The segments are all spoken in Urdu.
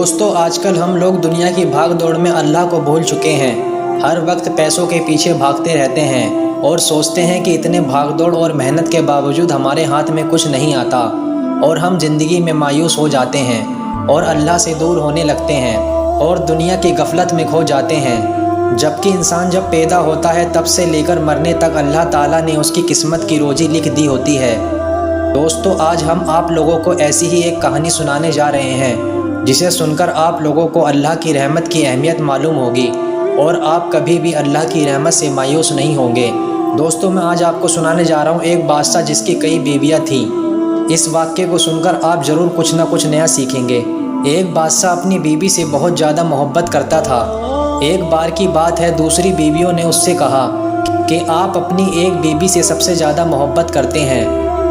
دوستو آج کل ہم لوگ دنیا کی بھاگ دوڑ میں اللہ کو بھول چکے ہیں۔ ہر وقت پیسوں کے پیچھے بھاگتے رہتے ہیں اور سوچتے ہیں کہ اتنے بھاگ دوڑ اور محنت کے باوجود ہمارے ہاتھ میں کچھ نہیں آتا اور ہم زندگی میں مایوس ہو جاتے ہیں اور اللہ سے دور ہونے لگتے ہیں اور دنیا کی غفلت میں کھو جاتے ہیں۔ جبکہ انسان جب پیدا ہوتا ہے تب سے لے کر مرنے تک اللہ تعالیٰ نے اس کی قسمت کی روزی لکھ دی ہوتی ہے۔ دوستو آج ہم آپ لوگوں کو ایسی ہی ایک کہانی سنانے جا رہے ہیں جسے سن کر آپ لوگوں کو اللہ کی رحمت کی اہمیت معلوم ہوگی اور آپ کبھی بھی اللہ کی رحمت سے مایوس نہیں ہوں گے۔ دوستو میں آج آپ کو سنانے جا رہا ہوں ایک بادشاہ جس کی کئی بیویاں تھیں۔ اس واقعے کو سن کر آپ ضرور کچھ نہ کچھ نیا سیکھیں گے۔ ایک بادشاہ اپنی بیوی سے بہت زیادہ محبت کرتا تھا۔ ایک بار کی بات ہے، دوسری بیویوں نے اس سے کہا کہ آپ اپنی ایک بیوی سے سب سے زیادہ محبت کرتے ہیں،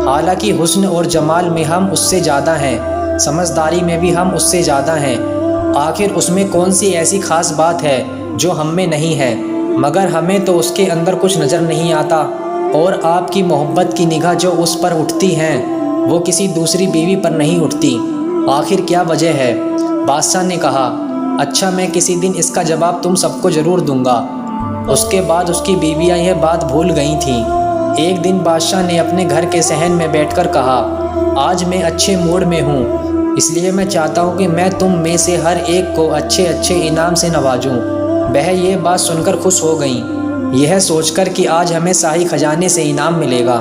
حالانکہ حسن اور جمال میں ہم اس سے زیادہ ہیں، سمجھداری میں بھی ہم اس سے زیادہ ہیں، آخر اس میں کون سی ایسی خاص بات ہے جو ہم میں نہیں ہے؟ مگر ہمیں تو اس کے اندر کچھ نظر نہیں آتا اور آپ کی محبت کی نگاہ جو اس پر اٹھتی ہیں وہ کسی دوسری بیوی پر نہیں اٹھتی، آخر کیا وجہ ہے؟ بادشاہ نے کہا، اچھا میں کسی دن اس کا جواب تم سب کو ضرور دوں گا۔ اس کے بعد اس کی بیویاں یہ بات بھول گئی تھیں۔ ایک دن بادشاہ نے اپنے گھر کے صحن میں بیٹھ کر کہا، آج میں اچھے موڈ میں ہوں، اس لیے میں چاہتا ہوں کہ میں تم میں سے ہر ایک کو اچھے انعام سے نوازوں۔ وہ یہ بات سن کر خوش ہو گئیں، یہ سوچ کر کہ آج ہمیں شاہی خزانے سے انعام ملے گا۔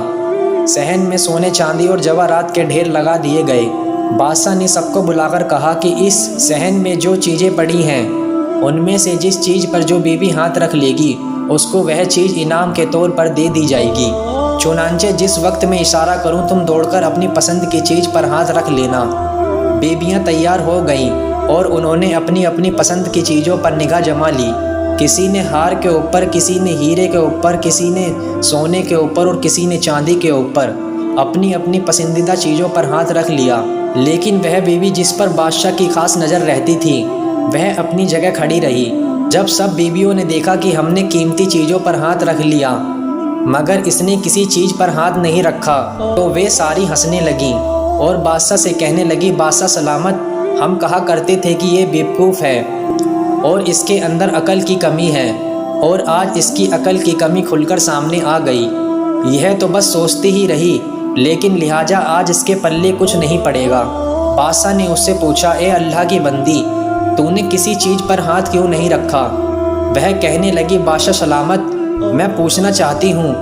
صحن میں سونے چاندی اور جواہرات کے ڈھیر لگا دیے گئے۔ بادشاہ نے سب کو بلا کر کہا کہ اس صحن میں جو چیزیں پڑی ہیں ان میں سے جس چیز پر جو بیوی ہاتھ رکھ لے گی اس کو وہ چیز انعام کے طور پر دے دی جائے گی۔ چنانچہ جس وقت میں اشارہ کروں تم دوڑ کر اپنی پسند کی چیز پر ہاتھ رکھ لینا۔ بیویاں تیار ہو گئیں اور انہوں نے اپنی اپنی پسند کی چیزوں پر نگاہ جما لی۔ کسی نے ہار کے اوپر، کسی نے ہیرے کے اوپر، کسی نے سونے کے اوپر اور کسی نے چاندی کے اوپر اپنی اپنی پسندیدہ چیزوں پر ہاتھ رکھ لیا۔ لیکن وہ بیوی جس پر بادشاہ کی خاص نظر رہتی تھی وہ اپنی جگہ کھڑی رہی۔ جب سب بیویوں نے دیکھا کہ ہم نے قیمتی چیزوں پر ہاتھ رکھ لیا مگر اس نے کسی چیز پر ہاتھ نہیں رکھا تو وہ ساری ہنسنے لگیں اور بادشاہ سے کہنے لگی، بادشاہ سلامت، ہم کہا کرتے تھے کہ یہ بیوقوف ہے اور اس کے اندر عقل کی کمی ہے، اور آج اس کی عقل کی کمی کھل کر سامنے آ گئی۔ یہ تو بس سوچتی ہی رہی، لیکن لہٰذا آج اس کے پلے کچھ نہیں پڑے گا۔ بادشاہ نے اس سے پوچھا، اے اللہ کی بندی، تو نے کسی چیز پر ہاتھ کیوں نہیں رکھا؟ وہ کہنے لگی، بادشاہ سلامت، میں پوچھنا چاہتی ہوں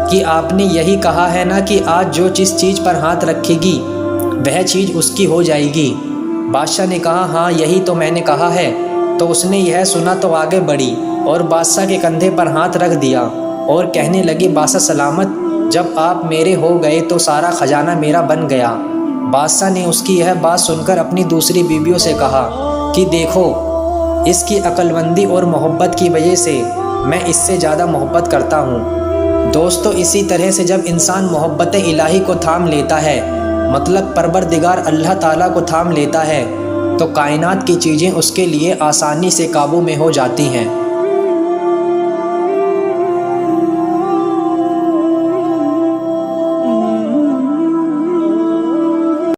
کہ آپ نے یہی کہا ہے نا کہ آج جو جس چیز پر ہاتھ رکھے گی وہ چیز اس کی ہو جائے گی؟ بادشاہ نے کہا، ہاں یہی تو میں نے کہا ہے۔ تو اس نے یہ سنا تو آگے بڑھی اور بادشاہ کے کندھے پر ہاتھ رکھ دیا اور کہنے لگی، بادشاہ سلامت، جب آپ میرے ہو گئے تو سارا خزانہ میرا بن گیا۔ بادشاہ نے اس کی یہ بات سن کر اپنی دوسری بیویوں سے کہا کہ دیکھو، اس کی عقل مندی اور محبت کی وجہ سے میں اس سے زیادہ محبت کرتا ہوں۔ دوستو اسی طرح سے جب انسان محبت الہی کو تھام لیتا ہے، مطلب پروردگار اللہ تعالیٰ کو تھام لیتا ہے، تو کائنات کی چیزیں اس کے لیے آسانی سے قابو میں ہو جاتی ہیں۔